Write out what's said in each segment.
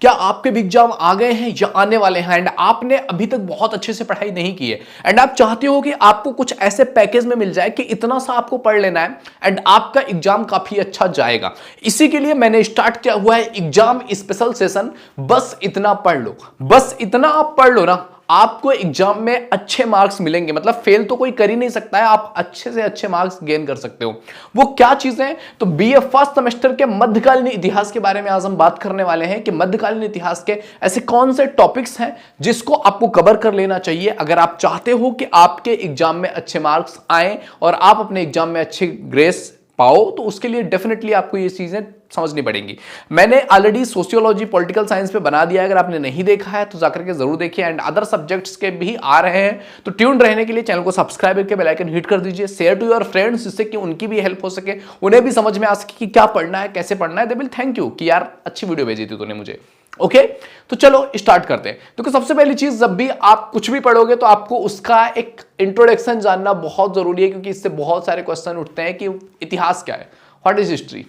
क्या आपके भी एग्जाम आ गए हैं या आने वाले हैं एंड आपने अभी तक बहुत अच्छे से पढ़ाई नहीं की है एंड आप चाहते हो कि आपको कुछ ऐसे पैकेज में मिल जाए कि इतना सा आपको पढ़ लेना है एंड आपका एग्जाम काफी अच्छा जाएगा। इसी के लिए मैंने स्टार्ट किया हुआ है एग्जाम स्पेशल सेशन। बस इतना पढ़ लो, बस इतना आप पढ़ लो ना, आपको एग्जाम में अच्छे मार्क्स मिलेंगे। मतलब फेल तो कोई कर ही नहीं सकता है, आप अच्छे से अच्छे मार्क्स गेन कर सकते हो। वो क्या चीजें? तो बीए फर्स्ट सेमेस्टर के मध्यकालीन इतिहास के बारे में आज हम बात करने वाले हैं कि मध्यकालीन इतिहास के ऐसे कौन से टॉपिक्स हैं जिसको आपको कवर कर लेना चाहिए अगर आप चाहते हो कि आपके एग्जाम में अच्छे मार्क्स आए और आप अपने एग्जाम में अच्छे ग्रेस पाओ। तो उसके लिए डेफिनेटली आपको ये चीजें समझनी पड़ेंगी। मैंने ऑलरेडी सोशियोलॉजी पॉलिटिकल साइंस पे बना दिया है, अगर आपने नहीं देखा है तो जाकर के जरूर देखिए। एंड अदर सब्जेक्ट्स के भी आ रहे हैं, तो ट्यून रहने के लिए चैनल को सब्सक्राइब करके बेल आइकन हिट कर दीजिए। शेयर टू योर फ्रेंड्स जिससे कि उनकी भी हेल्प हो सके, उन्हें भी समझ में आ सके कि क्या पढ़ना है, कैसे पढ़ना है। दे विल थैंक यू कि यार अच्छी वीडियो भेजी थी तूने मुझे। ओके तो चलो स्टार्ट करते हैं। तो सबसे पहली चीज, जब भी आप कुछ भी पढ़ोगे तो आपको उसका एक इंट्रोडक्शन जानना बहुत जरूरी है, क्योंकि इससे बहुत सारे क्वेश्चन उठते हैं कि इतिहास क्या है, व्हाट इज हिस्ट्री,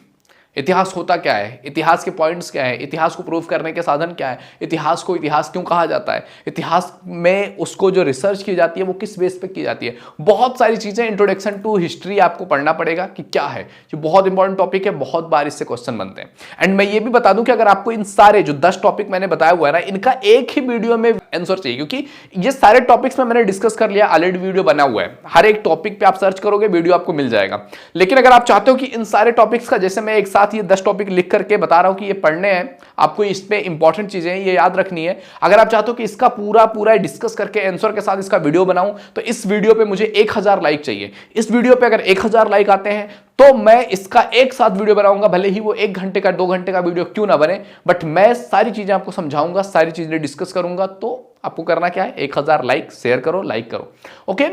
इतिहास होता क्या है, इतिहास के पॉइंट्स क्या है, इतिहास को प्रूव करने के साधन क्या है, इतिहास को इतिहास क्यों कहा जाता है, इतिहास में उसको जो रिसर्च की जाती है वो किस बेस पे की जाती है। बहुत सारी चीजें, इंट्रोडक्शन टू हिस्ट्री आपको पढ़ना पड़ेगा कि क्या है। ये बहुत इंपॉर्टेंट टॉपिक है, बहुत बार इससे क्वेश्चन बनते हैं। एंड मैं ये भी बता दूं कि अगर आपको इन सारे जो 10 टॉपिक मैंने बताया हुआ है ना, इनका एक ही वीडियो में आंसर चाहिए, क्योंकि ये सारे टॉपिक्स में मैंने डिस्कस कर लिया, ऑलरेडी वीडियो बना हुआ है। हर एक टॉपिक पे आप सर्च करोगे वीडियो आपको मिल जाएगा। लेकिन अगर आप चाहते हो कि इन सारे टॉपिक्स का, जैसे मैं एक साथ ये 10 टॉपिक लिख करके बता रहा हूं कि ये पढ़ने हैं, आपको इस पे इंपॉर्टेंट चीजें ये याद रखनी है। अगर आप चाहते हो कि इसका पूरा डिस्कस करके आंसर के साथ इसका वीडियो बनाऊं, तो इस वीडियो पे मुझे 1000 लाइक चाहिए। इस वीडियो पे अगर 1000 लाइक आते हैं तो मैं इसका एक साथ वीडियो बनाऊंगा, भले ही वो 1 घंटे का 2 घंटे का वीडियो क्यों ना बने, बट मैं सारी चीजें आपको समझाऊंगा, सारी चीजें डिस्कस करूंगा। तो आपको करना क्या है, 1000 लाइक, शेयर करो, लाइक करो। ओके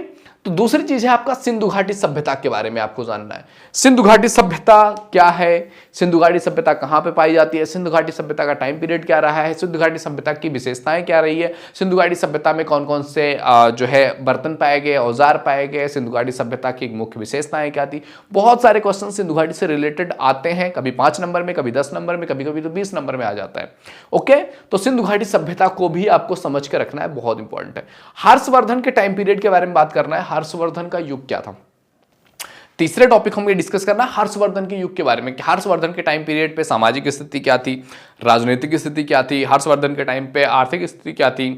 तो दूसरी चीज है आपका सिंधु घाटी सभ्यता के बारे में आपको जानना है। सिंधु घाटी सभ्यता क्या है, सिंधु घाटी सभ्यता कहां पे पाई जाती है, सिंधु घाटी सभ्यता का टाइम पीरियड क्या रहा है, सिंधु घाटी सभ्यता की विशेषताएं क्या रही है, सिंधु घाटी सभ्यता में कौन कौन से जो है बर्तन पाए गए, औजार पाए गए, सिंधु घाटी सभ्यता की मुख्य विशेषताएं क्या थी। बहुत सारे क्वेश्चन सिंधु घाटी से रिलेटेड आते हैं, कभी 5 नंबर में, कभी 10 नंबर में, कभी कभी तो 20 नंबर में आ जाता है। ओके तो सिंधु घाटी सभ्यता को भी आपको समझ के रखना है, बहुत इंपॉर्टेंट है। हर्षवर्धन के टाइम पीरियड के बारे में बात करना है। हर्षवर्धन का युग क्या था, तीसरे टॉपिक हम ये डिस्कस करना है हर्षवर्धन के युग के बारे में कि हर्षवर्धन के टाइम पीरियड पे सामाजिक स्थिति क्या थी, राजनीतिक स्थिति क्या थी, हर्षवर्धन के टाइम पे आर्थिक स्थिति क्या थी,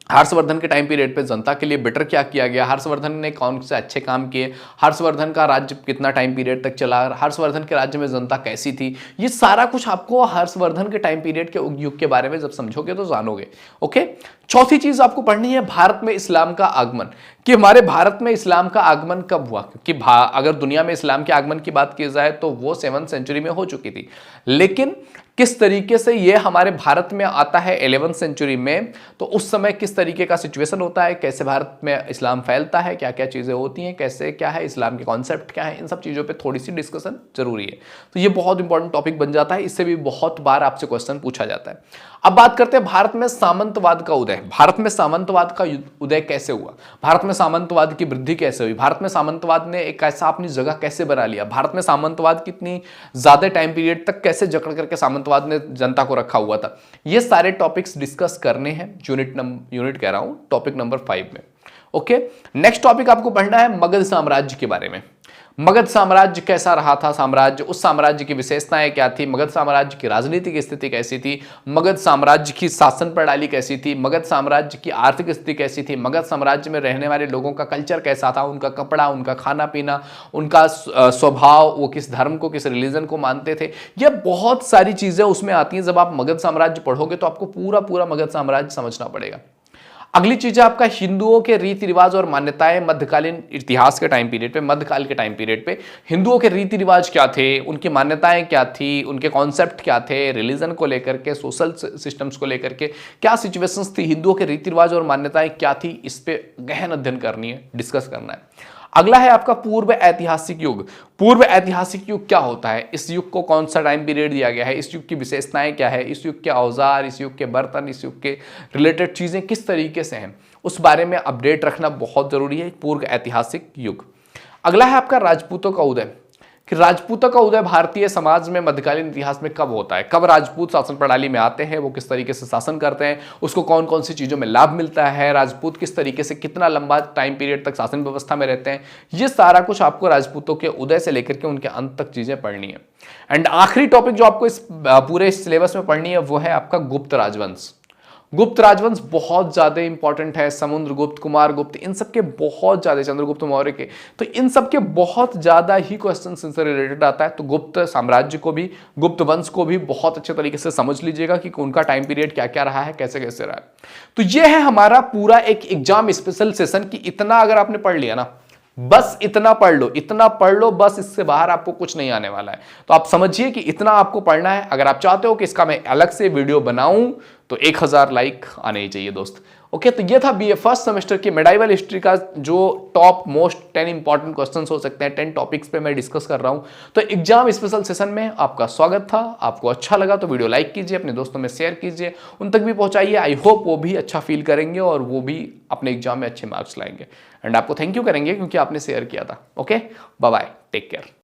हर्षवर्धन के टाइम पीरियड पे जनता के लिए बेटर क्या किया गया, हर्षवर्धन ने कौन से अच्छे काम किए, हर्षवर्धन का राज्य कितना टाइम पीरियड तक चला, हर्षवर्धन के राज्य में जनता कैसी थी। ये सारा कुछ आपको हर्षवर्धन के टाइम पीरियड के युग के बारे में जब समझोगे तो जानोगे। ओके चौथी चीज आपको पढ़नी है भारत में इस्लाम का आगमन, कि हमारे भारत में इस्लाम का आगमन कब हुआ। क्योंकि अगर दुनिया में इस्लाम के आगमन की बात की जाए तो वो 7th सेंचुरी में हो चुकी थी, लेकिन किस तरीके से ये हमारे भारत में आता है 11th सेंचुरी में, तो उस समय किस तरीके का सिचुएशन होता है, कैसे भारत में इस्लाम फैलता है, क्या क्या चीजें होती हैं, कैसे क्या है इस्लाम के कॉन्सेप्ट क्या है, इन सब चीजों पे थोड़ी सी डिस्कशन जरूरी है। तो ये बहुत इंपॉर्टेंट टॉपिक बन जाता है, इससे भी बहुत बार आपसे क्वेश्चन पूछा जाता है। अब बात करते हैं भारत में सामंतवाद का उदय। भारत में सामंतवाद का उदय कैसे हुआ, भारत में सामंतवाद की वृद्धि कैसे हुई, भारत में सामंतवाद ने एक ऐसा अपनी जगह कैसे बना लिया, भारत में सामंतवाद कितनी ज्यादा टाइम पीरियड तक कैसे जकड़ करके सामंतवाद ने जनता को रखा हुआ था। ये सारे टॉपिक्स डिस्कस करने हैं यूनिट कह रहा हूं टॉपिक नंबर 5 में। ओके नेक्स्ट टॉपिक आपको पढ़ना है मगध साम्राज्य के बारे में। मगध साम्राज्य कैसा रहा था, साम्राज्य, उस साम्राज्य की विशेषताएं क्या थी, मगध साम्राज्य की राजनीतिक स्थिति कैसी थी, मगध साम्राज्य की शासन प्रणाली कैसी थी, मगध साम्राज्य की आर्थिक स्थिति कैसी थी, मगध साम्राज्य में रहने वाले लोगों का कल्चर कैसा था, उनका कपड़ा, उनका खाना पीना, उनका स्वभाव, वो किस धर्म को, किस रिलीजन को मानते थे। ये बहुत सारी चीजें उसमें आती हैं। जब आप मगध साम्राज्य पढ़ोगे तो आपको पूरा मगध साम्राज्य समझना पड़ेगा। अगली चीज है आपका हिंदुओं के रीति रिवाज और मान्यताएं मध्यकालीन इतिहास के टाइम पीरियड पे, मध्यकाल के टाइम पीरियड पे हिंदुओं के रीति रिवाज क्या थे, उनकी मान्यताएं क्या थी, उनके कॉन्सेप्ट क्या थे, रिलीजन को लेकर के, सोशल सिस्टम्स को लेकर के क्या सिचुएशंस थी, हिंदुओं के रीति रिवाज और मान्यताएं क्या थी, इस पे गहन अध्ययन करनी है, डिस्कस करना है। अगला है आपका पूर्व ऐतिहासिक युग। पूर्व ऐतिहासिक युग क्या होता है, इस युग को कौन सा टाइम पीरियड दिया गया है, इस युग की विशेषताएं क्या है, इस युग के औजार, इस युग के बर्तन, इस युग के रिलेटेड चीजें किस तरीके से हैं, उस बारे में अपडेट रखना बहुत जरूरी है, पूर्व ऐतिहासिक युग। अगला है आपका राजपूतों का उदय। कि राजपूतों का उदय भारतीय समाज में मध्यकालीन इतिहास में कब होता है, कब राजपूत शासन प्रणाली में आते हैं, वो किस तरीके से शासन करते हैं, उसको कौन कौन सी चीजों में लाभ मिलता है, राजपूत किस तरीके से कितना लंबा टाइम पीरियड तक शासन व्यवस्था में रहते हैं, ये सारा कुछ आपको राजपूतों के उदय से लेकर के उनके अंत तक चीजें पढ़नी है। एंड आखिरी टॉपिक जो आपको इस पूरे सिलेबस में पढ़नी है वो है आपका गुप्त राजवंश। गुप्त राजवंश बहुत ज्यादा इंपॉर्टेंट है, समुद्रगुप्त, कुमारगुप्त, इन सब के बहुत ज्यादा, चंद्रगुप्त मौर्य के, तो इन सब के बहुत ज्यादा ही क्वेश्चन इनसे रिलेटेड आता है। तो गुप्त साम्राज्य को भी, गुप्त वंश को भी बहुत अच्छे तरीके से समझ लीजिएगा कि उनका टाइम पीरियड क्या क्या रहा है, कैसे कैसे रहा है। तो ये है हमारा पूरा एक एग्जाम स्पेशल सेशन कि इतना अगर आपने पढ़ लिया ना, बस इतना पढ़ लो, इतना पढ़ लो, बस इससे बाहर आपको कुछ नहीं आने वाला है। तो आप समझिए कि इतना आपको पढ़ना है। अगर आप चाहते हो कि इसका मैं अलग से वीडियो बनाऊं तो 1000 लाइक आने ही चाहिए दोस्त। ओके, तो ये था बीए फर्स्ट सेमेस्टर की मेडाइवल हिस्ट्री का जो टॉप मोस्ट 10 इंपॉर्टेंट क्वेश्चंस हो सकते हैं, 10 टॉपिक्स पे मैं डिस्कस कर रहा हूं। तो एग्जाम स्पेशल सेशन में आपका स्वागत था। आपको अच्छा लगा तो वीडियो लाइक कीजिए, अपने दोस्तों में शेयर कीजिए, उन तक भी पहुंचाइए। आई होप वो भी अच्छा फील करेंगे और वो भी अपने एग्जाम में अच्छे मार्क्स लाएंगे। एंड आपको थैंक यू करेंगे क्योंकि आपने शेयर किया था। Okay, bye bye, take care.